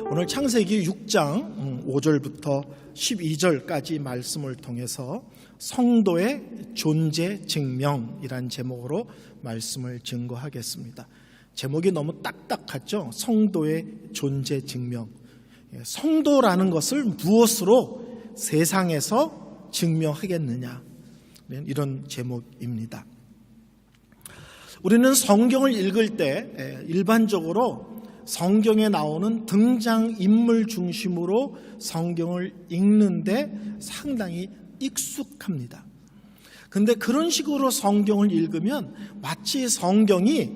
오늘 창세기 6장 5절부터 12절까지 말씀을 통해서 성도의 존재 증명이란 제목으로 말씀을 증거하겠습니다. 제목이 너무 딱딱하죠? 성도의 존재 증명. 성도라는 것을 무엇으로 세상에서 증명하겠느냐, 이런 제목입니다. 우리는 성경을 읽을 때 일반적으로 성경에 나오는 등장인물 중심으로 성경을 읽는데 상당히 익숙합니다. 그런데 그런 식으로 성경을 읽으면 마치 성경이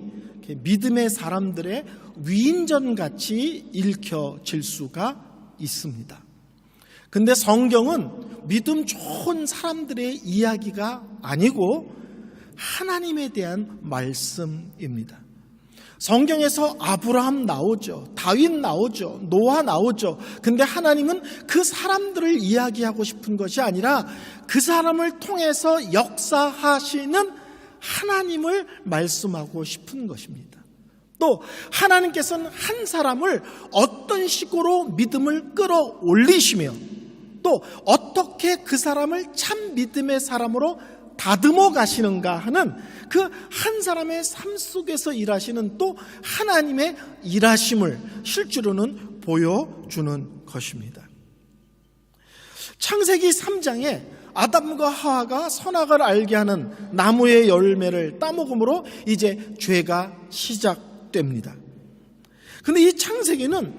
믿음의 사람들의 위인전같이 읽혀질 수가 있습니다. 그런데 성경은 믿음 좋은 사람들의 이야기가 아니고 하나님에 대한 말씀입니다. 성경에서 아브라함 나오죠. 다윗 나오죠. 노아 나오죠. 근데 하나님은 그 사람들을 이야기하고 싶은 것이 아니라 그 사람을 통해서 역사하시는 하나님을 말씀하고 싶은 것입니다. 또 하나님께서는 한 사람을 어떤 식으로 믿음을 끌어올리시며 또 어떻게 그 사람을 참 믿음의 사람으로 다듬어 가시는가 하는 그 한 사람의 삶 속에서 일하시는 또 하나님의 일하심을 실제로는 보여주는 것입니다. 창세기 3장에 아담과 하와가 선악을 알게 하는 나무의 열매를 따먹음으로 이제 죄가 시작됩니다. 그런데 이 창세기는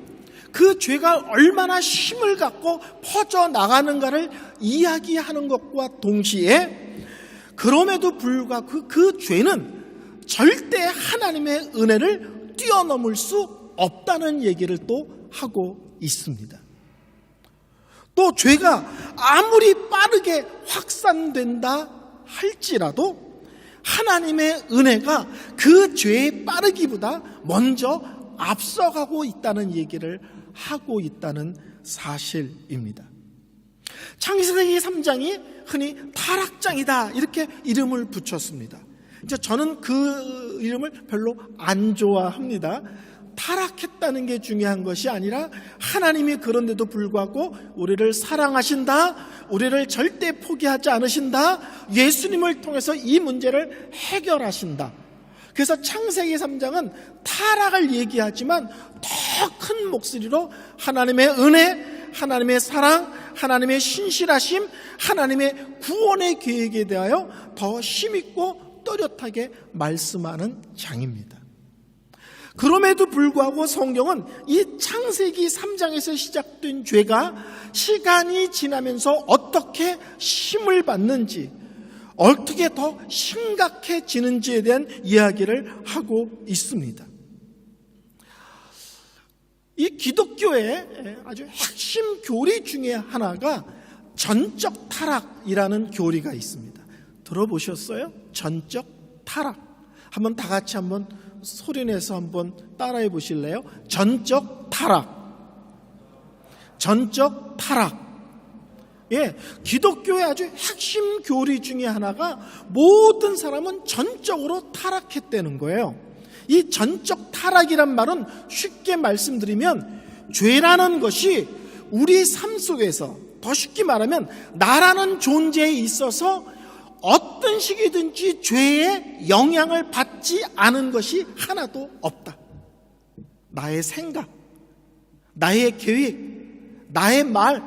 그 죄가 얼마나 힘을 갖고 퍼져나가는가를 이야기하는 것과 동시에 그럼에도 불구하고 그 죄는 절대 하나님의 은혜를 뛰어넘을 수 없다는 얘기를 또 하고 있습니다. 또 죄가 아무리 빠르게 확산된다 할지라도 하나님의 은혜가 그 죄의 빠르기보다 먼저 앞서가고 있다는 얘기를 하고 있다는 사실입니다. 창세기 3장이 흔히 타락장이다 이렇게 이름을 붙였습니다. 이제 저는 그 이름을 별로 안 좋아합니다. 타락했다는 게 중요한 것이 아니라 하나님이 그런데도 불구하고 우리를 사랑하신다, 우리를 절대 포기하지 않으신다, 예수님을 통해서 이 문제를 해결하신다. 그래서 창세기 3장은 타락을 얘기하지만 더 큰 목소리로 하나님의 은혜, 하나님의 사랑, 하나님의 신실하심, 하나님의 구원의 계획에 대하여 더 힘있고 또렷하게 말씀하는 장입니다. 그럼에도 불구하고 성경은 이 창세기 3장에서 시작된 죄가 시간이 지나면서 어떻게 힘을 받는지, 어떻게 더 심각해지는지에 대한 이야기를 하고 있습니다. 이 기독교의 아주 핵심 교리 중에 하나가 전적 타락이라는 교리가 있습니다. 들어보셨어요? 전적 타락. 한번 다 같이 한번 소리내서 한번 따라해 보실래요? 전적 타락. 전적 타락. 예, 기독교의 아주 핵심 교리 중에 하나가 모든 사람은 전적으로 타락했다는 거예요. 이 전적 타락이란 말은 쉽게 말씀드리면 죄라는 것이 우리 삶 속에서, 더 쉽게 말하면 나라는 존재에 있어서 어떤 식이든지 죄의 영향을 받지 않은 것이 하나도 없다. 나의 생각, 나의 계획, 나의 말,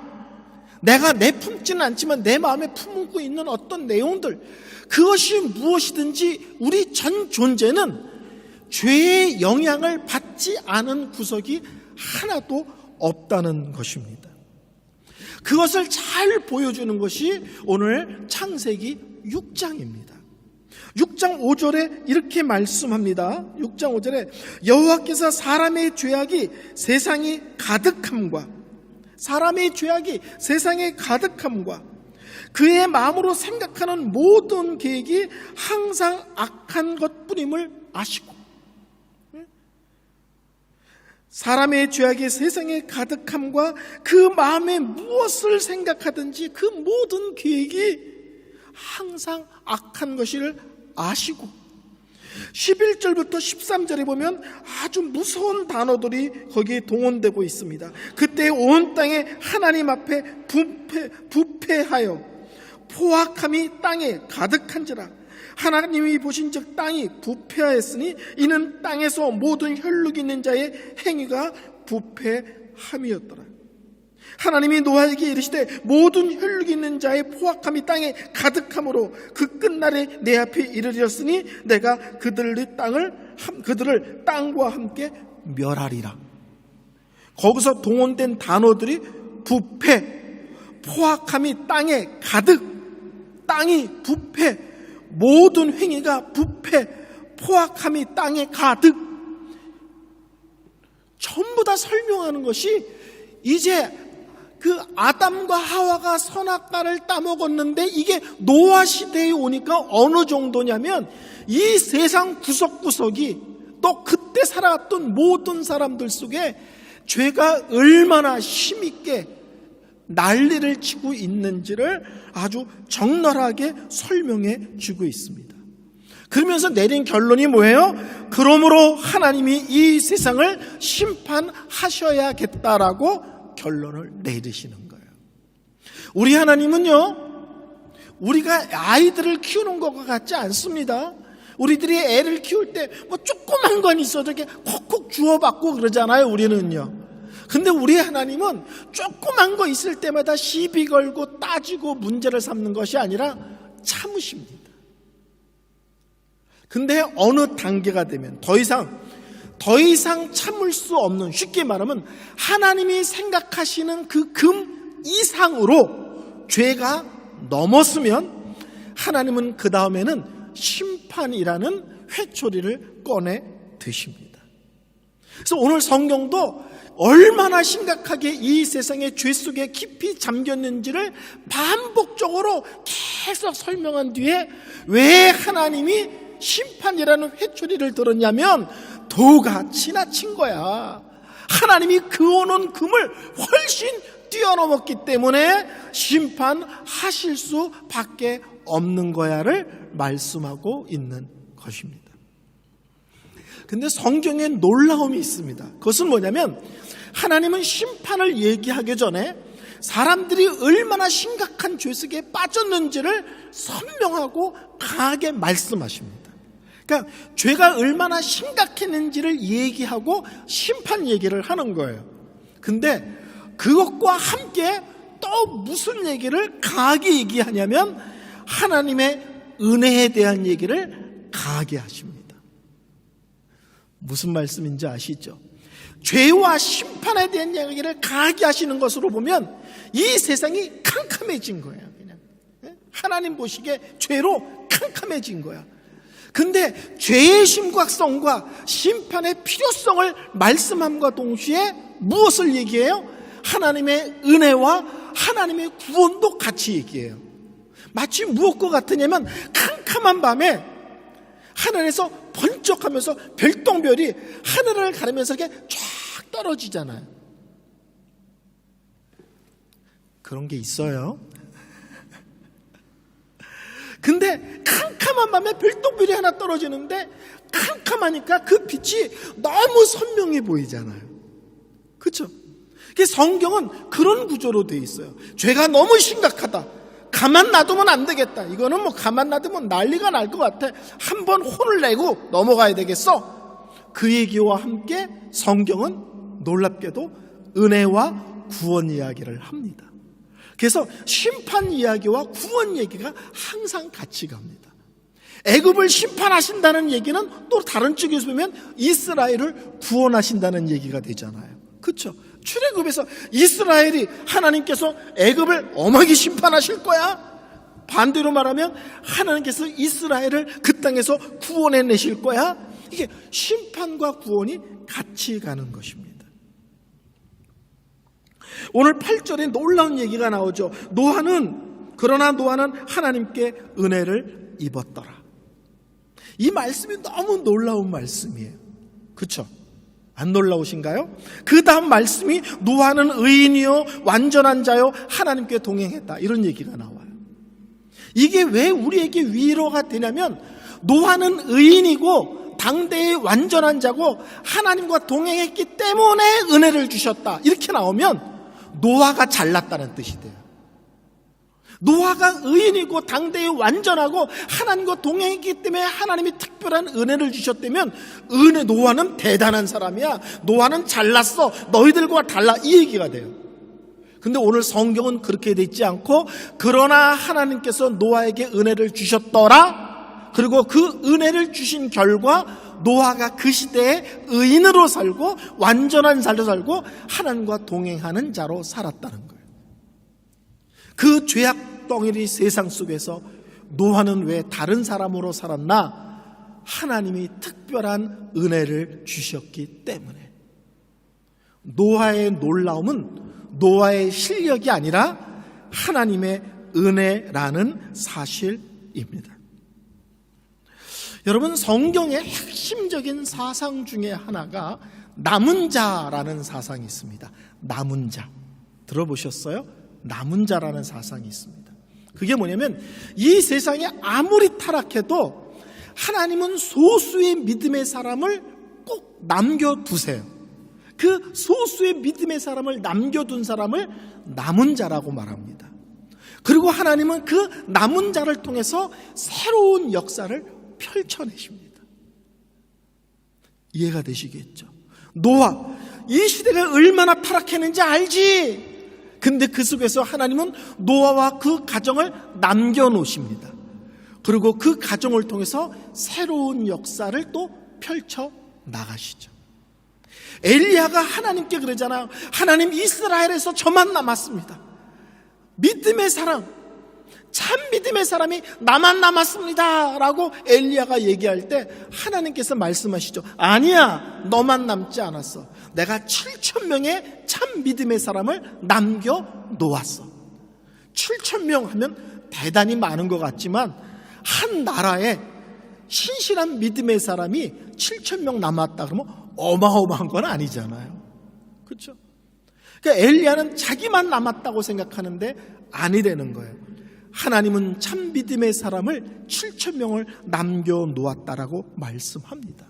내가 내품지는 않지만 내 마음에 품고 있는 어떤 내용들, 그것이 무엇이든지 우리 전 존재는 죄의 영향을 받지 않은 구석이 하나도 없다는 것입니다. 그것을 잘 보여주는 것이 오늘 창세기 6장입니다. 6장 5절에 이렇게 말씀합니다. 6장 5절에 여호와께서 사람의 죄악이 세상에 가득함과 그의 마음으로 생각하는 모든 계획이 항상 악한 것뿐임을 아시고, 사람의 죄악이 세상에 가득함과 그 마음에 무엇을 생각하든지 그 모든 계획이 항상 악한 것을 아시고, 11절부터 13절에 보면 아주 무서운 단어들이 거기에 동원되고 있습니다. 그때 온 땅에 하나님 앞에 부패하여 포악함이 땅에 가득한지라. 하나님이 보신즉 땅이 부패하였으니 이는 땅에서 모든 혈육 있는 자의 행위가 부패함이었더라. 하나님이 노아에게 이르시되 모든 혈육 있는 자의 포악함이 땅에 가득함으로 그 끝날에 내 앞에 이르렀으니 내가 그들을 땅과 함께 멸하리라. 거기서 동원된 단어들이 부패, 포악함이 땅에 가득, 땅이 부패, 모든 행위가 부패, 포악함이 땅에 가득, 전부 다 설명하는 것이 이제 그 아담과 하와가 선악과를 따먹었는데 이게 노아 시대에 오니까 어느 정도냐면 이 세상 구석구석이 또 그때 살아왔던 모든 사람들 속에 죄가 얼마나 힘있게 난리를 치고 있는지를 아주 적나라하게 설명해 주고 있습니다. 그러면서 내린 결론이 뭐예요? 그러므로 하나님이 이 세상을 심판하셔야겠다라고 결론을 내리시는 거예요. 우리 하나님은요, 우리가 아이들을 키우는 것과 같지 않습니다. 우리들이 애를 키울 때 뭐 조그만 건 있어도 이렇게 콕콕 주워받고 그러잖아요, 우리는요. 근데 우리 하나님은 조그만 거 있을 때마다 시비 걸고 따지고 문제를 삼는 것이 아니라 참으십니다. 근데 어느 단계가 되면 더 이상 참을 수 없는, 쉽게 말하면 하나님이 생각하시는 그 금 이상으로 죄가 넘었으면 하나님은 그 다음에는 심판이라는 회초리를 꺼내 드십니다. 그래서 오늘 성경도 얼마나 심각하게 이 세상의 죄 속에 깊이 잠겼는지를 반복적으로 계속 설명한 뒤에 왜 하나님이 심판이라는 회초리를 들었냐면 도가 지나친 거야. 하나님이 그어놓은 금을 훨씬 뛰어넘었기 때문에 심판하실 수밖에 없는 거야를 말씀하고 있는 것입니다. 근데 성경에 놀라움이 있습니다. 그것은 뭐냐면 하나님은 심판을 얘기하기 전에 사람들이 얼마나 심각한 죄 속에 빠졌는지를 선명하고 강하게 말씀하십니다. 그러니까 죄가 얼마나 심각했는지를 얘기하고 심판 얘기를 하는 거예요. 근데 그것과 함께 또 무슨 얘기를 강하게 얘기하냐면 하나님의 은혜에 대한 얘기를 강하게 하십니다. 무슨 말씀인지 아시죠? 죄와 심판에 대한 이야기를 강하게 하시는 것으로 보면 이 세상이 캄캄해진 거예요. 그냥 하나님 보시기에 죄로 캄캄해진 거야. 근데 죄의 심각성과 심판의 필요성을 말씀함과 동시에 무엇을 얘기해요? 하나님의 은혜와 하나님의 구원도 같이 얘기해요. 마치 무엇과 같으냐면 캄캄한 밤에 하늘에서 번쩍하면서 별똥별이 하늘을 가르면서 이렇게 쫙 떨어지잖아요. 그런 게 있어요. 근데 캄캄한 밤에 별똥별이 하나 떨어지는데 캄캄하니까 그 빛이 너무 선명해 보이잖아요. 그렇죠? 성경은 그런 구조로 돼 있어요. 죄가 너무 심각하다. 가만 놔두면 안 되겠다. 이거는 뭐 가만 놔두면 난리가 날 것 같아. 한번 혼을 내고 넘어가야 되겠어. 그 얘기와 함께 성경은 놀랍게도 은혜와 구원 이야기를 합니다. 그래서 심판 이야기와 구원 얘기가 항상 같이 갑니다. 애굽을 심판하신다는 얘기는 또 다른 쪽에서 보면 이스라엘을 구원하신다는 얘기가 되잖아요. 그렇죠? 출애굽에서 이스라엘이 하나님께서 애굽을 엄하게 심판하실 거야. 반대로 말하면 하나님께서 이스라엘을 그 땅에서 구원해내실 거야. 이게 심판과 구원이 같이 가는 것입니다. 오늘 8절에 놀라운 얘기가 나오죠. 그러나 노아는 하나님께 은혜를 입었더라. 이 말씀이 너무 놀라운 말씀이에요. 그렇죠? 안 놀라우신가요? 그 다음 말씀이 노아는 의인이요 완전한 자요 하나님께 동행했다, 이런 얘기가 나와요. 이게 왜 우리에게 위로가 되냐면 노아는 의인이고 당대의 완전한 자고 하나님과 동행했기 때문에 은혜를 주셨다. 이렇게 나오면 노아가 잘났다는 뜻이 돼요. 노아가 의인이고 당대에 완전하고 하나님과 동행했기 때문에 하나님이 특별한 은혜를 주셨다면 노아는 대단한 사람이야. 노아는 잘났어. 너희들과 달라. 이 얘기가 돼요. 근데 오늘 성경은 그렇게 되어 있지 않고 그러나 하나님께서 노아에게 은혜를 주셨더라. 그리고 그 은혜를 주신 결과 노아가 그 시대에 의인으로 살고 완전한 삶을 살고 하나님과 동행하는 자로 살았다는 거예요. 그 죄악 덩어리 세상 속에서 노아는 왜 다른 사람으로 살았나? 하나님이 특별한 은혜를 주셨기 때문에. 노아의 놀라움은 노아의 실력이 아니라 하나님의 은혜라는 사실입니다. 여러분, 성경의 핵심적인 사상 중에 하나가 남은 자라는 사상이 있습니다. 남은 자. 들어보셨어요? 남은 자라는 사상이 있습니다. 그게 뭐냐면 이 세상에 아무리 타락해도 하나님은 소수의 믿음의 사람을 꼭 남겨두세요. 그 소수의 믿음의 사람을 남겨둔 사람을 남은 자라고 말합니다. 그리고 하나님은 그 남은 자를 통해서 새로운 역사를 펼쳐내십니다. 이해가 되시겠죠? 노아, 이 시대가 얼마나 타락했는지 알지? 근데 그 속에서 하나님은 노아와 그 가정을 남겨놓으십니다. 그리고 그 가정을 통해서 새로운 역사를 또 펼쳐 나가시죠. 엘리야가 하나님께 그러잖아요. 하나님, 이스라엘에서 저만 남았습니다. 믿음의 사람, 참 믿음의 사람이 나만 남았습니다 라고 엘리야가 얘기할 때 하나님께서 말씀하시죠. 아니야, 너만 남지 않았어. 내가 7,000명의 참 믿음의 사람을 남겨놓았어. 7,000명 하면 대단히 많은 것 같지만 한 나라에 신실한 믿음의 사람이 7,000명 남았다 그러면 어마어마한 건 아니잖아요. 그렇죠? 그러니까 엘리야는 자기만 남았다고 생각하는데 아니라는 거예요. 하나님은 참 믿음의 사람을 7,000명을 남겨놓았다라고 말씀합니다.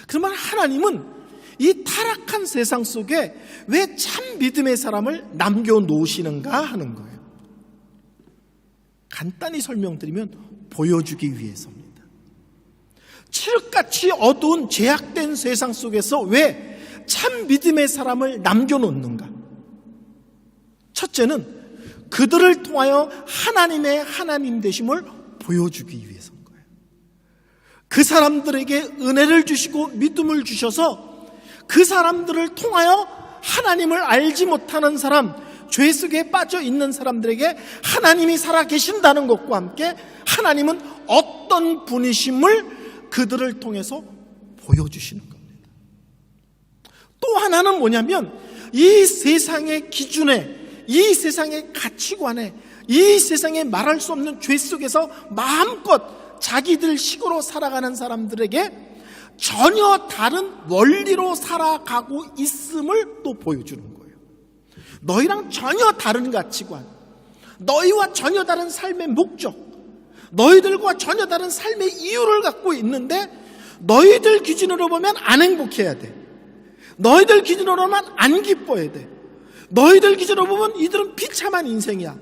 그러면 하나님은 이 타락한 세상 속에 왜 참 믿음의 사람을 남겨놓으시는가 하는 거예요. 간단히 설명드리면 보여주기 위해서입니다. 칠흑같이 어두운 죄악된 세상 속에서 왜 참 믿음의 사람을 남겨놓는가? 첫째는 그들을 통하여 하나님의 하나님 되심을 보여주기 위해서인 거예요. 그 사람들에게 은혜를 주시고 믿음을 주셔서 그 사람들을 통하여 하나님을 알지 못하는 사람, 죄 속에 빠져 있는 사람들에게 하나님이 살아계신다는 것과 함께 하나님은 어떤 분이심을 그들을 통해서 보여주시는 겁니다. 또 하나는 뭐냐면 이 세상의 기준에, 이 세상의 가치관에, 이 세상에 말할 수 없는 죄 속에서 마음껏 자기들 식으로 살아가는 사람들에게 전혀 다른 원리로 살아가고 있음을 또 보여주는 거예요. 너희랑 전혀 다른 가치관, 너희와 전혀 다른 삶의 목적, 너희들과 전혀 다른 삶의 이유를 갖고 있는데 너희들 기준으로 보면 안 행복해야 돼. 너희들 기준으로 보면 안 기뻐해야 돼. 너희들 기준으로 보면 이들은 비참한 인생이야.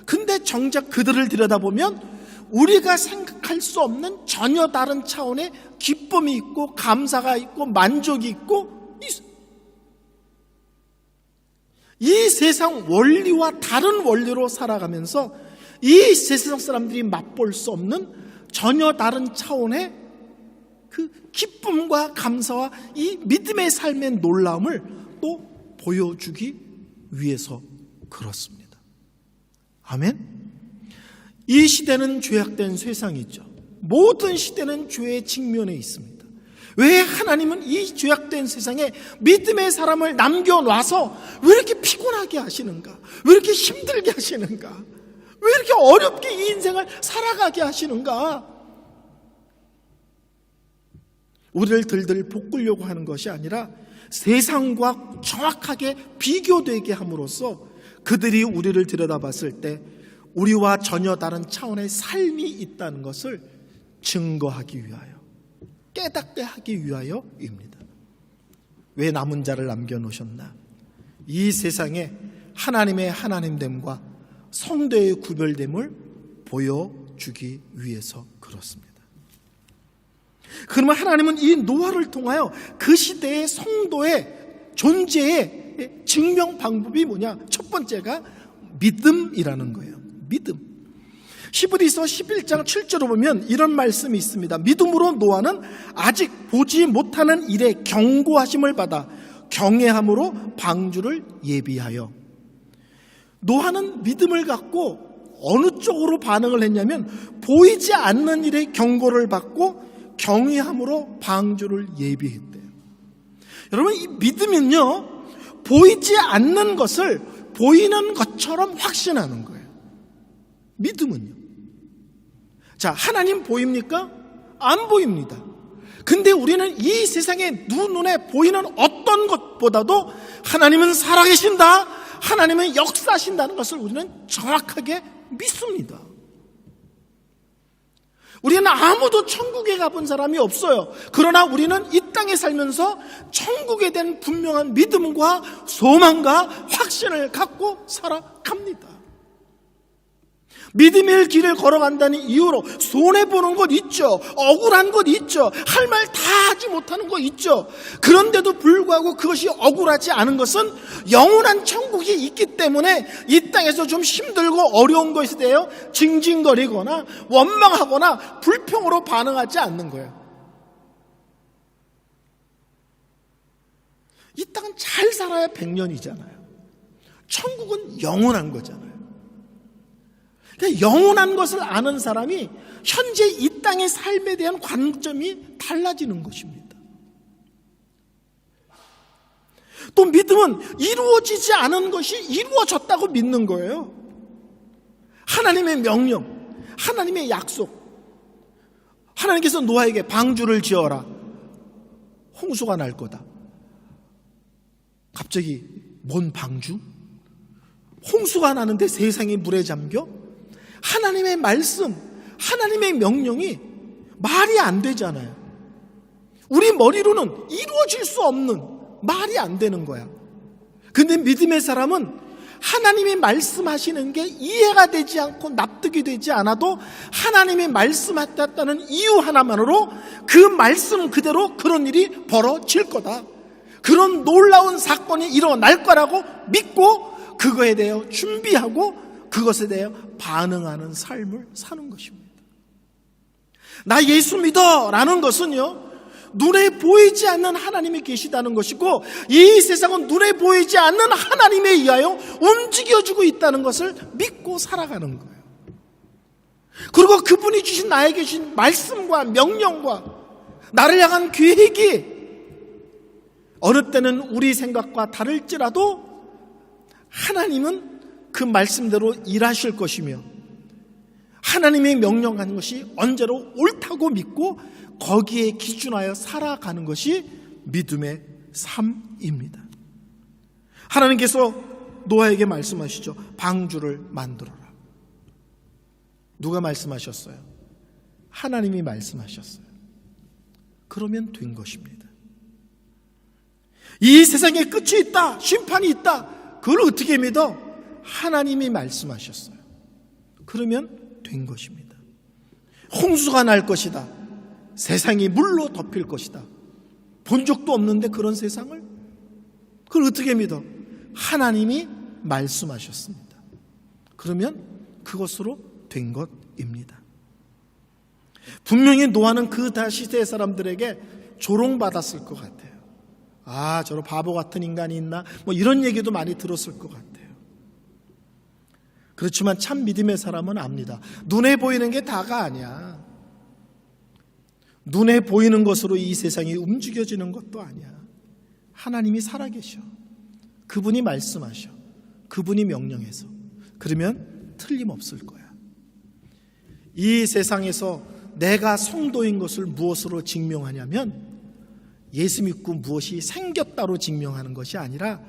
근데 정작 그들을 들여다보면 우리가 생각할 수 없는 전혀 다른 차원의 기쁨이 있고 감사가 있고 만족이 있고 이 세상 원리와 다른 원리로 살아가면서 이 세상 사람들이 맛볼 수 없는 전혀 다른 차원의 그 기쁨과 감사와 이 믿음의 삶의 놀라움을 또 보여주기 위해서 그렇습니다. 아멘. 이 시대는 죄악된 세상이죠. 모든 시대는 죄의 직면에 있습니다. 왜 하나님은 이 죄악된 세상에 믿음의 사람을 남겨놔서 왜 이렇게 피곤하게 하시는가? 왜 이렇게 힘들게 하시는가? 왜 이렇게 어렵게 이 인생을 살아가게 하시는가? 우리를 들들 볶으려고 하는 것이 아니라 세상과 정확하게 비교되게 함으로써 그들이 우리를 들여다봤을 때 우리와 전혀 다른 차원의 삶이 있다는 것을 증거하기 위하여, 깨닫게 하기 위하여입니다. 왜 남은 자를 남겨놓으셨나? 이 세상에 하나님의 하나님됨과 성도의 구별됨을 보여주기 위해서 그렇습니다. 그러면 하나님은 이 노아를 통하여 그 시대의 성도의 존재의 증명 방법이 뭐냐? 첫 번째가 믿음이라는 거예요. 믿음. 히브리서 11장 7절을 보면 이런 말씀이 있습니다. 믿음으로 노아는 아직 보지 못하는 일에 경고하심을 받아 경외함으로 방주를 예비하여. 노아는 믿음을 갖고 어느 쪽으로 반응을 했냐면 보이지 않는 일에 경고를 받고 경외함으로 방주를 예비했대요. 여러분, 이 믿음은요, 보이지 않는 것을 보이는 것처럼 확신하는 거예요. 믿음은요. 자, 하나님 보입니까? 안 보입니다. 근데 우리는 이 세상에 눈에 보이는 어떤 것보다도 하나님은 살아계신다, 하나님은 역사하신다는 것을 우리는 정확하게 믿습니다. 우리는 아무도 천국에 가본 사람이 없어요. 그러나 우리는 이 땅에 살면서 천국에 대한 분명한 믿음과 소망과 확신을 갖고 살아갑니다. 믿음의 길을 걸어간다는 이유로 손해보는 것 있죠. 억울한 것 있죠. 할 말 다 하지 못하는 것 있죠. 그런데도 불구하고 그것이 억울하지 않은 것은 영원한 천국이 있기 때문에 이 땅에서 좀 힘들고 어려운 것에 대해 징징거리거나 원망하거나 불평으로 반응하지 않는 거예요. 이 땅은 잘 살아야 100년이잖아요. 천국은 영원한 거잖아요. 그러니까 영원한 것을 아는 사람이 현재 이 땅의 삶에 대한 관점이 달라지는 것입니다. 또 믿음은 이루어지지 않은 것이 이루어졌다고 믿는 거예요. 하나님의 명령, 하나님의 약속. 하나님께서 노아에게 방주를 지어라. 홍수가 날 거다. 갑자기 뭔 방주? 홍수가 나는데 세상이 물에 잠겨? 하나님의 말씀, 하나님의 명령이 말이 안 되잖아요. 우리 머리로는 이루어질 수 없는, 말이 안 되는 거야. 근데 믿음의 사람은 하나님이 말씀하시는 게 이해가 되지 않고 납득이 되지 않아도 하나님이 말씀하셨다는 이유 하나만으로 그 말씀 그대로 그런 일이 벌어질 거다, 그런 놀라운 사건이 일어날 거라고 믿고 그거에 대해 준비하고 그것에 대해 반응하는 삶을 사는 것입니다. 나 예수 믿어 라는 것은요, 눈에 보이지 않는 하나님이 계시다는 것이고 이 세상은 눈에 보이지 않는 하나님에 의하여 움직여주고 있다는 것을 믿고 살아가는 거예요. 그리고 그분이 주신 나에게 주신 말씀과 명령과 나를 향한 계획이 어느 때는 우리 생각과 다를지라도 하나님은 그 말씀대로 일하실 것이며 하나님의 명령하는 것이 언제로 옳다고 믿고 거기에 기준하여 살아가는 것이 믿음의 삶입니다. 하나님께서 노아에게 말씀하시죠. 방주를 만들어라. 누가 말씀하셨어요? 하나님이 말씀하셨어요. 그러면 된 것입니다. 이 세상에 끝이 있다, 심판이 있다, 그걸 어떻게 믿어? 하나님이 말씀하셨어요. 그러면 된 것입니다. 홍수가 날 것이다, 세상이 물로 덮일 것이다, 본 적도 없는데 그런 세상을? 그걸 어떻게 믿어? 하나님이 말씀하셨습니다. 그러면 그것으로 된 것입니다. 분명히 노아는 그 시대 사람들에게 조롱받았을 것 같아요. 아, 저런 바보 같은 인간이 있나? 뭐 이런 얘기도 많이 들었을 것 같아요. 그렇지만 참 믿음의 사람은 압니다. 눈에 보이는 게 다가 아니야. 눈에 보이는 것으로 이 세상이 움직여지는 것도 아니야. 하나님이 살아계셔. 그분이 말씀하셔. 그분이 명령해서. 그러면 틀림없을 거야. 이 세상에서 내가 성도인 것을 무엇으로 증명하냐면 예수 믿고 무엇이 생겼다로 증명하는 것이 아니라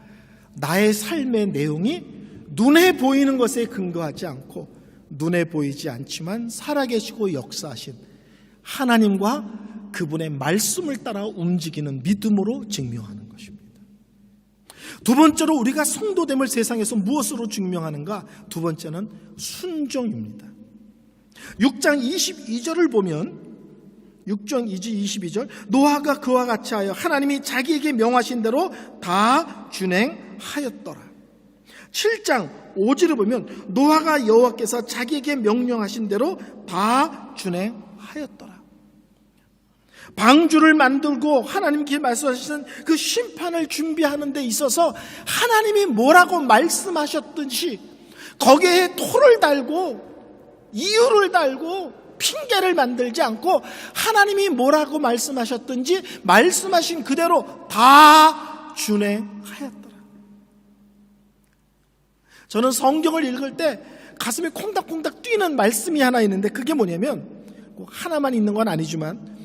나의 삶의 내용이 눈에 보이는 것에 근거하지 않고 눈에 보이지 않지만 살아계시고 역사하신 하나님과 그분의 말씀을 따라 움직이는 믿음으로 증명하는 것입니다. 두 번째로 우리가 성도됨을 세상에서 무엇으로 증명하는가? 두 번째는 순종입니다. 6장 22절을 보면 6장 22절 노아가 그와 같이 하여 하나님이 자기에게 명하신 대로 다 준행하였더라. 7장 5절을 보면 노아가 여호와께서 자기에게 명령하신 대로 다 준행하였더라. 방주를 만들고 하나님께 말씀하신 그 심판을 준비하는 데 있어서 하나님이 뭐라고 말씀하셨든지 거기에 토를 달고 이유를 달고 핑계를 만들지 않고 하나님이 뭐라고 말씀하셨든지 말씀하신 그대로 다 준행하였더라. 저는 성경을 읽을 때 가슴이 콩닥콩닥 뛰는 말씀이 하나 있는데 그게 뭐냐면 꼭 하나만 있는 건 아니지만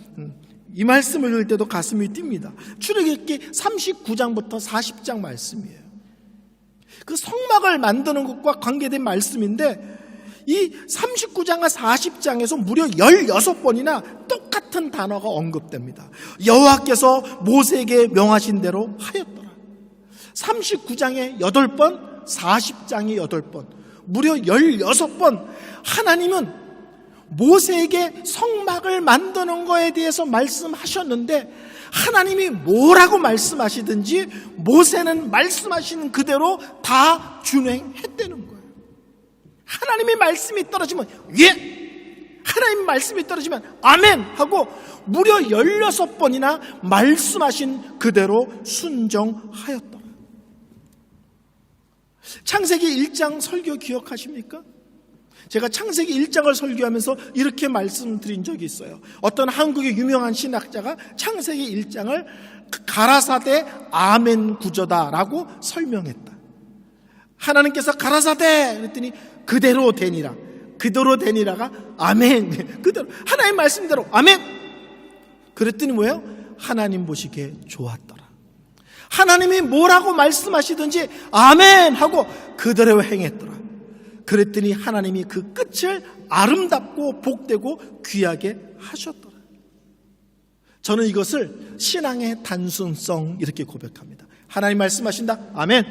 이 말씀을 읽을 때도 가슴이 뜁니다. 출애굽기 39장부터 40장 말씀이에요. 그 성막을 만드는 것과 관계된 말씀인데 이 39장과 40장에서 무려 16번이나 똑같은 단어가 언급됩니다. 여호와께서 모세에게 명하신 대로 하였더라. 39장에 8번, 40장에 8번, 무려 16번 하나님은 모세에게 성막을 만드는 거에 대해서 말씀하셨는데 하나님이 뭐라고 말씀하시든지 모세는 말씀하시는 그대로 다 준행했다는 거예요. 하나님의 말씀이 떨어지면 예! 하나님의 말씀이 떨어지면 아멘! 하고 무려 16번이나 말씀하신 그대로 순종하였더라. 창세기 1장 설교 기억하십니까? 제가 창세기 1장을 설교하면서 이렇게 말씀드린 적이 있어요. 어떤 한국의 유명한 신학자가 창세기 1장을 가라사대 아멘 구조다라고 설명했다. 하나님께서 가라사대 그랬더니 그대로 되니라. 그대로 되니라가 아멘. 그대로 하나님 말씀대로 아멘. 그랬더니 뭐예요? 하나님 보시기에 좋았더라. 하나님이 뭐라고 말씀하시든지 아멘 하고 그대로 행했더라. 그랬더니 하나님이 그 끝을 아름답고 복되고 귀하게 하셨더라. 저는 이것을 신앙의 단순성 이렇게 고백합니다. 하나님 말씀하신다. 아멘.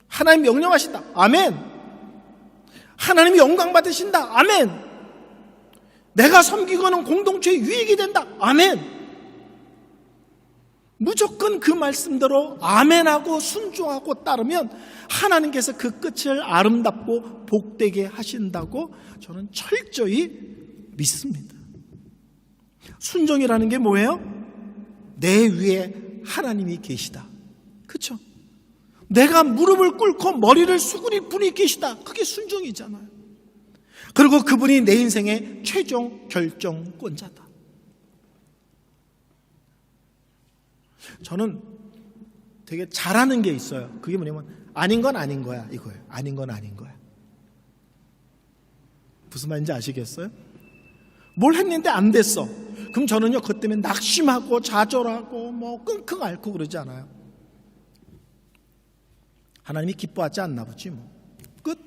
하나님 명령하신다. 아멘. 하나님이 영광 받으신다. 아멘. 내가 섬기고는 공동체의 유익이 된다. 아멘. 무조건 그 말씀대로 아멘하고 순종하고 따르면 하나님께서 그 끝을 아름답고 복되게 하신다고 저는 철저히 믿습니다. 순종이라는 게 뭐예요? 내 위에 하나님이 계시다. 그렇죠? 내가 무릎을 꿇고 머리를 수그릴 분이 계시다. 그게 순종이잖아요. 그리고 그분이 내 인생의 최종 결정권자다. 저는 되게 잘하는 게 있어요. 그게 뭐냐면 아닌 건 아닌 거야 이거예요. 아닌 건 아닌 거야. 무슨 말인지 아시겠어요? 뭘 했는데 안 됐어. 그럼 저는요 그것 때문에 낙심하고 좌절하고 뭐 끙끙 앓고 그러지 않아요. 하나님이 기뻐하지 않나 보지 뭐. 끝.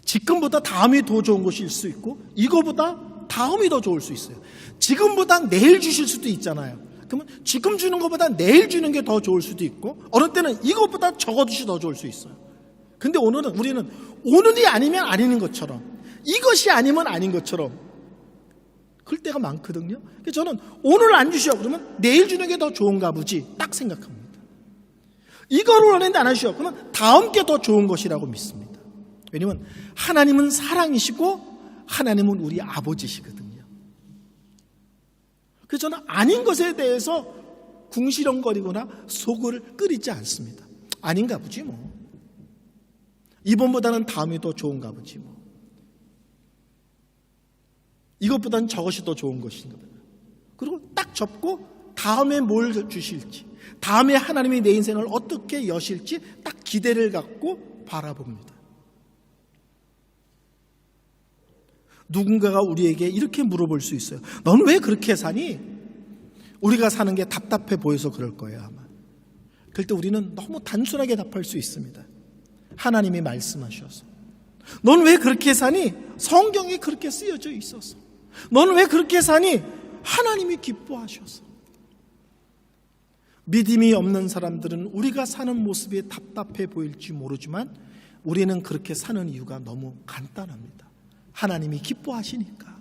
지금보다 다음이 더 좋은 것일 수 있고 이거보다 다음이 더 좋을 수 있어요. 지금보다 내일 주실 수도 있잖아요. 그러면 지금 주는 것보다 내일 주는 게 더 좋을 수도 있고 어느 때는 이것보다 저거 주시 더 좋을 수 있어요. 근데 오늘은 우리는 오늘이 아니면 아닌 것처럼 이것이 아니면 아닌 것처럼 그럴 때가 많거든요. 그래서 저는 오늘 안 주셔 그러면 내일 주는 게 더 좋은가 보지 딱 생각합니다. 이거를 원했는데 안 하셔 그러면 다음 게 더 좋은 것이라고 믿습니다. 왜냐하면 하나님은 사랑이시고 하나님은 우리 아버지시거든요. 그래서 저는 아닌 것에 대해서 궁시렁거리거나 속을 끓이지 않습니다. 아닌가 보지 뭐. 이번보다는 다음이 더 좋은가 보지 뭐. 이것보다는 저것이 더 좋은 것인가 보다. 그리고 딱 접고 다음에 뭘 주실지 다음에 하나님이 내 인생을 어떻게 여실지 딱 기대를 갖고 바라봅니다. 누군가가 우리에게 이렇게 물어볼 수 있어요. 넌 왜 그렇게 사니? 우리가 사는 게 답답해 보여서 그럴 거예요 아마. 그럴 때 우리는 너무 단순하게 답할 수 있습니다. 하나님이 말씀하셔서 넌 왜 그렇게 사니? 성경에 그렇게 쓰여져 있어서. 넌 왜 그렇게 사니? 하나님이 기뻐하셔서. 믿음이 없는 사람들은 우리가 사는 모습이 답답해 보일지 모르지만 우리는 그렇게 사는 이유가 너무 간단합니다. 하나님이 기뻐하시니까.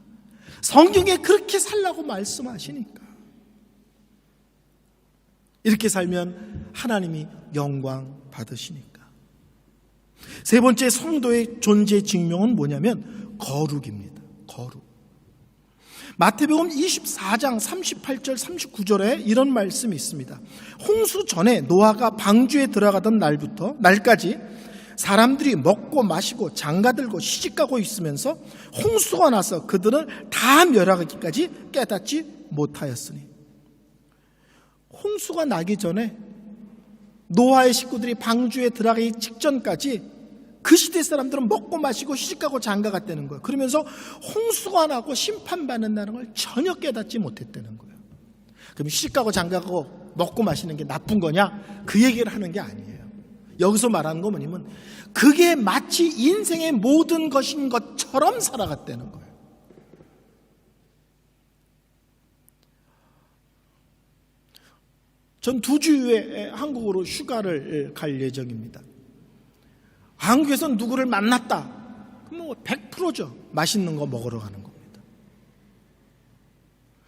성경에 그렇게 살라고 말씀하시니까. 이렇게 살면 하나님이 영광 받으시니까. 세 번째 성도의 존재 증명은 뭐냐면 거룩입니다. 거룩. 마태복음 24장 38절 39절에 이런 말씀이 있습니다. 홍수 전에 노아가 방주에 들어가던 날까지 사람들이 먹고 마시고 장가들고 시집가고 있으면서 홍수가 나서 그들은 다 멸하기까지 깨닫지 못하였으니. 홍수가 나기 전에 노아의 식구들이 방주에 들어가기 직전까지 그 시대 사람들은 먹고 마시고 시집가고 장가갔다는 거예요. 그러면서 홍수가 나고 심판받는다는 걸 전혀 깨닫지 못했다는 거예요. 그럼 시집가고 장가가고 먹고 마시는 게 나쁜 거냐? 그 얘기를 하는 게 아니에요. 여기서 말하는 거 뭐냐면 그게 마치 인생의 모든 것인 것처럼 살아갔다는 거예요. 전 2주 후에 한국으로 휴가를 갈 예정입니다. 한국에서 누구를 만났다. 그럼 100%죠. 맛있는 거 먹으러 가는 겁니다.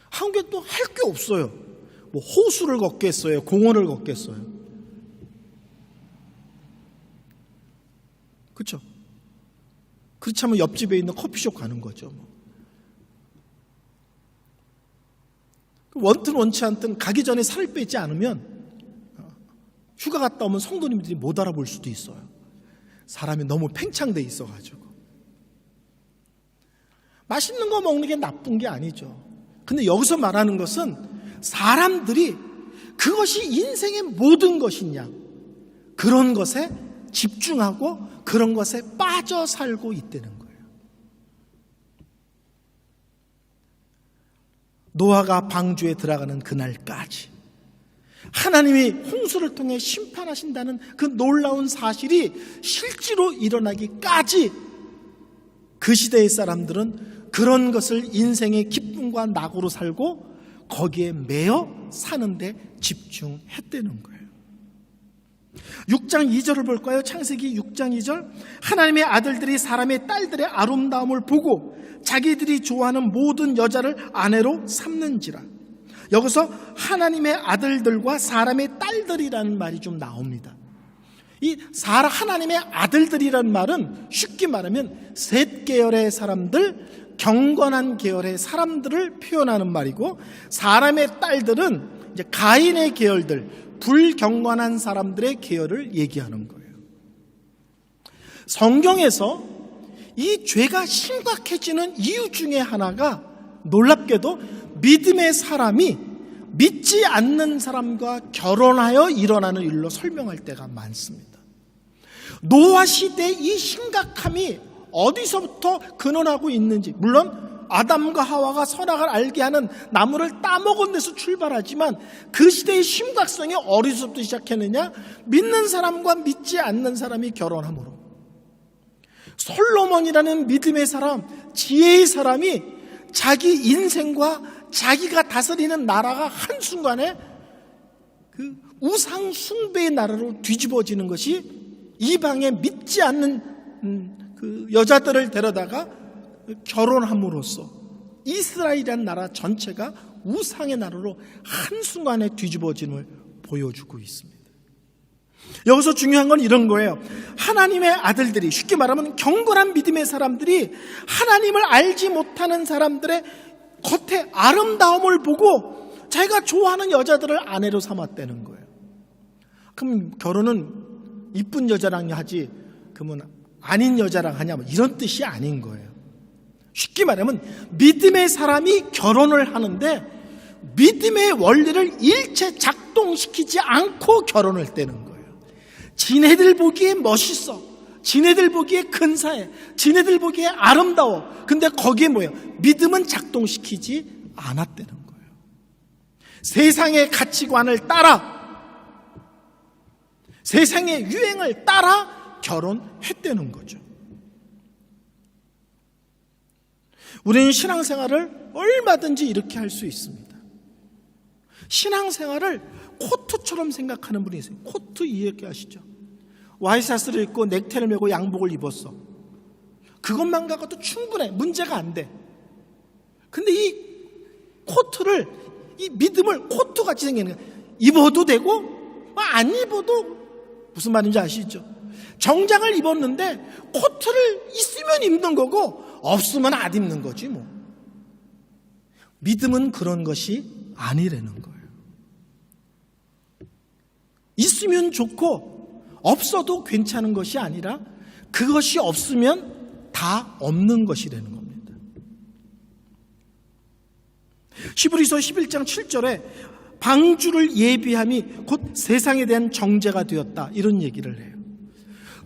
한국에 또 할 게 없어요. 뭐 호수를 걷겠어요. 공원을 걷겠어요. 그렇죠? 그렇지 않으면 옆집에 있는 커피숍 가는 거죠. 원튼 원치 않든 가기 전에 살을 빼지 않으면 휴가 갔다 오면 성도님들이 못 알아볼 수도 있어요. 사람이 너무 팽창돼 있어가지고. 맛있는 거 먹는 게 나쁜 게 아니죠. 근데 여기서 말하는 것은 사람들이 그것이 인생의 모든 것이냐, 그런 것에 집중하고 그런 것에 빠져 살고 있다는 거예요. 노아가 방주에 들어가는 그날까지 하나님이 홍수를 통해 심판하신다는 그 놀라운 사실이 실제로 일어나기까지 그 시대의 사람들은 그런 것을 인생의 기쁨과 낙으로 살고 거기에 매여 사는데 집중했다는 거예요. 6장 2절을 볼까요? 창세기 6장 2절. 하나님의 아들들이 사람의 딸들의 아름다움을 보고 자기들이 좋아하는 모든 여자를 아내로 삼는지라. 여기서 하나님의 아들들과 사람의 딸들이라는 말이 좀 나옵니다. 이 하나님의 아들들이라는 말은 쉽게 말하면 셋 계열의 사람들, 경건한 계열의 사람들을 표현하는 말이고, 사람의 딸들은 이제 가인의 계열들, 불경건한 사람들의 계열을 얘기하는 거예요. 성경에서 이 죄가 심각해지는 이유 중에 하나가 놀랍게도 믿음의 사람이 믿지 않는 사람과 결혼하여 일어나는 일로 설명할 때가 많습니다. 노아 시대의 이 심각함이 어디서부터 근원하고 있는지, 물론 아담과 하와가 선악을 알게 하는 나무를 따먹은 데서 출발하지만 그 시대의 심각성이 어디서부터 시작했느냐? 믿는 사람과 믿지 않는 사람이 결혼함으로. 솔로몬이라는 믿음의 사람, 지혜의 사람이 자기 인생과 자기가 다스리는 나라가 한순간에 그 우상 숭배의 나라로 뒤집어지는 것이 이방에 믿지 않는 그 여자들을 데려다가 결혼함으로써 이스라엘이라는 나라 전체가 우상의 나라로 한순간에 뒤집어짐을 보여주고 있습니다. 여기서 중요한 건 이런 거예요. 하나님의 아들들이, 쉽게 말하면 경건한 믿음의 사람들이 하나님을 알지 못하는 사람들의 겉에 아름다움을 보고 자기가 좋아하는 여자들을 아내로 삼았다는 거예요. 그럼 결혼은 이쁜 여자랑 하지 그러면 아닌 여자랑 하냐, 뭐 이런 뜻이 아닌 거예요. 쉽게 말하면 믿음의 사람이 결혼을 하는데 믿음의 원리를 일체 작동시키지 않고 결혼을 떼는 거예요. 지네들 보기에 멋있어, 지네들 보기에 근사해, 지네들 보기에 아름다워. 근데 거기에 뭐예요? 믿음은 작동시키지 않았다는 거예요. 세상의 가치관을 따라, 세상의 유행을 따라 결혼했다는 거죠. 우리는 신앙생활을 얼마든지 이렇게 할 수 있습니다. 신앙생활을 코트처럼 생각하는 분이 있어요. 코트 이해하시죠? 와이셔츠를 입고 넥타이를 메고 양복을 입었어. 그것만 갖고도 충분해. 문제가 안 돼. 근데 이 코트를, 이 믿음을 코트같이 생기는 거예요. 입어도 되고 안 입어도, 무슨 말인지 아시죠? 정장을 입었는데 코트를 있으면 입는 거고 없으면 안 입는 거지 뭐. 믿음은 그런 것이 아니라는 거예요. 있으면 좋고 없어도 괜찮은 것이 아니라 그것이 없으면 다 없는 것이라는 겁니다. 히브리서 11장 7절에 방주를 예비함이 곧 세상에 대한 정죄가 되었다, 이런 얘기를 해요.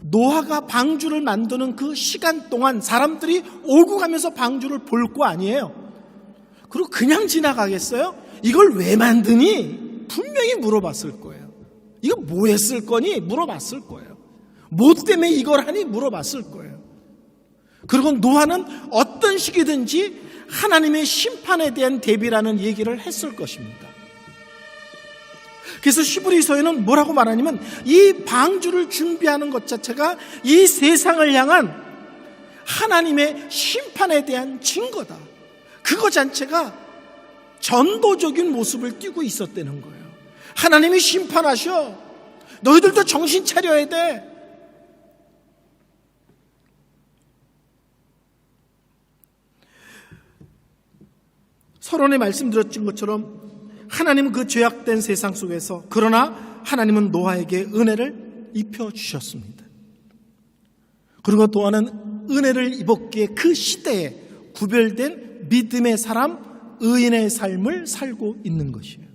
노아가 방주를 만드는 그 시간 동안 사람들이 오고 가면서 방주를 볼 거 아니에요. 그리고 그냥 지나가겠어요? 이걸 왜 만드니? 분명히 물어봤을 거예요. 이거 뭐 했을 거니? 물어봤을 거예요. 뭐 때문에 이걸 하니? 물어봤을 거예요. 그리고 노아는 어떤 식이든지 하나님의 심판에 대한 대비라는 얘기를 했을 것입니다. 그래서 히브리서에는 뭐라고 말하냐면 이 방주를 준비하는 것 자체가 이 세상을 향한 하나님의 심판에 대한 증거다. 그거 자체가 전도적인 모습을 띠고 있었다는 거예요. 하나님이 심판하셔. 너희들도 정신 차려야 돼. 서론에 말씀드렸던 것처럼 하나님은 그 죄악된 세상 속에서, 그러나 하나님은 노아에게 은혜를 입혀주셨습니다. 그리고 노아는 은혜를 입었기에 그 시대에 구별된 믿음의 사람, 의인의 삶을 살고 있는 것이에요.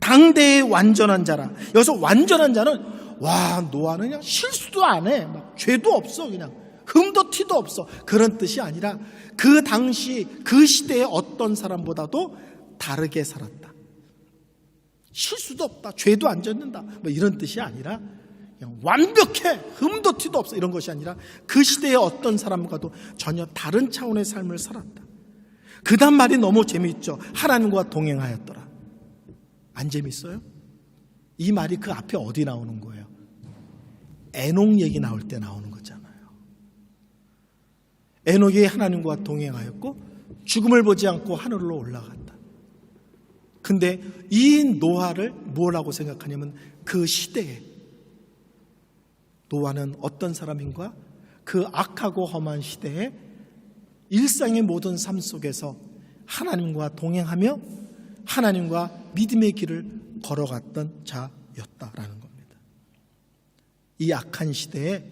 당대의 완전한 자라. 여기서 완전한 자는, 와, 노아는 그냥 실수도 안 해, 막 죄도 없어, 그냥 흠도 티도 없어, 그런 뜻이 아니라 그 당시 그 시대의 어떤 사람보다도 다르게 살았다. 실수도 없다, 죄도 안 졌는다, 뭐 이런 뜻이 아니라 그냥 완벽해, 흠도 티도 없어, 이런 것이 아니라 그 시대의 어떤 사람과도 전혀 다른 차원의 삶을 살았다. 그 다음 말이 너무 재미있죠. 하나님과 동행하였더라. 안 재밌어요? 이 말이 그 앞에 어디 나오는 거예요? 에녹 얘기 나올 때 나오는 거잖아요. 에녹이 하나님과 동행하였고 죽음을 보지 않고 하늘로 올라갔다. 근데 이 노아를 뭐라고 생각하냐면 그 시대에 노아는 어떤 사람인가? 그 악하고 험한 시대에 일상의 모든 삶 속에서 하나님과 동행하며 하나님과 믿음의 길을 걸어갔던 자였다라는 겁니다. 이 악한 시대에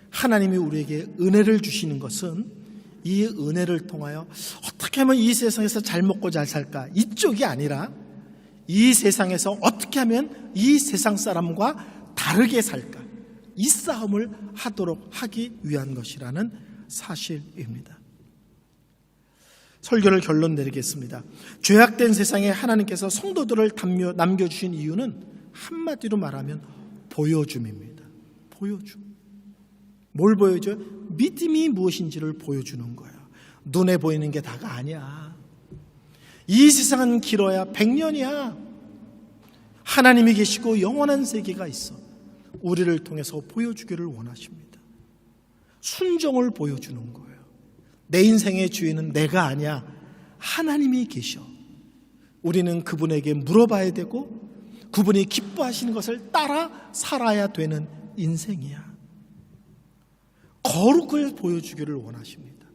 하나님이 우리에게 은혜를 주시는 것은 이 은혜를 통하여 어떻게 하면 이 세상에서 잘 먹고 잘 살까, 이쪽이 아니라 이 세상에서 어떻게 하면 이 세상 사람과 다르게 살까, 이 싸움을 하기 위한 것이라는 사실입니다. 설교를 결론 내리겠습니다. 죄악된 세상에 하나님께서 성도들을 남겨주신 이유는 한마디로 말하면 보여줌입니다. 보여줌. 뭘 보여줘요? 믿음이 무엇인지를 보여주는 거예요. 눈에 보이는 게 다가 아니야. 이 세상은 길어야 100년이야. 하나님이 계시고 영원한 세계가 있어. 우리를 통해서 보여주기를 원하십니다. 순종을 보여주는 거예요. 내 인생의 주인은 내가 아니야. 하나님이 계셔. 우리는 그분에게 물어봐야 되고 그분이 기뻐하시는 것을 따라 살아야 되는 인생이야. 거룩을 보여주기를 원하십니다.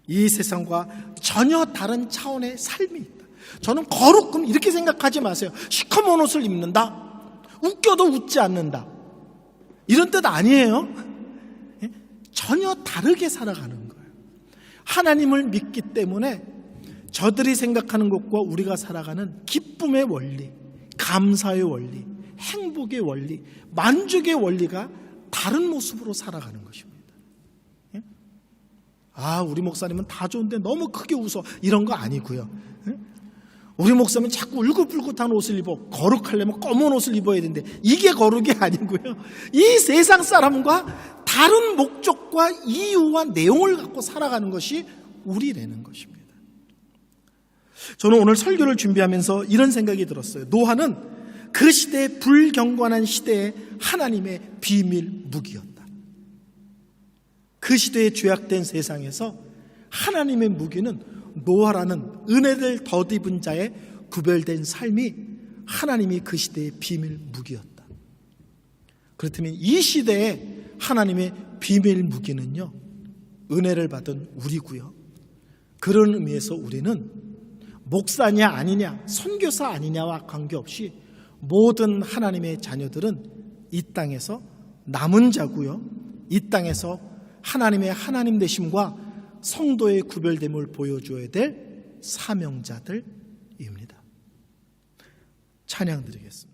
이 세상과 전혀 다른 차원의 삶이 있다. 저는 거룩은 이렇게 생각하지 마세요. 시커먼 옷을 입는다, 웃겨도 웃지 않는다, 이런 뜻 아니에요. 전혀 다르게 살아가는 거예요. 하나님을 믿기 때문에 저들이 생각하는 것과 우리가 살아가는 기쁨의 원리, 감사의 원리, 행복의 원리, 만족의 원리가 다른 모습으로 살아가는 것입니다. 아, 우리 목사님은 다 좋은데 너무 크게 웃어, 이런 거 아니고요. 우리 목사님은 자꾸 울긋불긋한 옷을 입어. 거룩하려면 검은 옷을 입어야 되는데 이게 거룩이 아니고요. 이 세상 사람과 다른 목적과 이유와 내용을 갖고 살아가는 것이 우리라는 것입니다. 저는 오늘 설교를 준비하면서 이런 생각이 들었어요. 노아는 그 시대의 불경건한 시대에 하나님의 비밀 무기였다. 그 시대에 죄악된 세상에서 하나님의 무기는 노아라는 은혜를 덧입은 자의 구별된 삶이 하나님이 그 시대의 비밀 무기였다. 그렇다면 이 시대에 하나님의 비밀 무기는요, 은혜를 받은 우리고요. 그런 의미에서 우리는 목사냐 아니냐, 선교사 아니냐와 관계없이 모든 하나님의 자녀들은 이 땅에서 남은 자고요. 이 땅에서 하나님의 하나님 되심과 성도의 구별됨을 보여줘야 될 사명자들입니다. 찬양 드리겠습니다.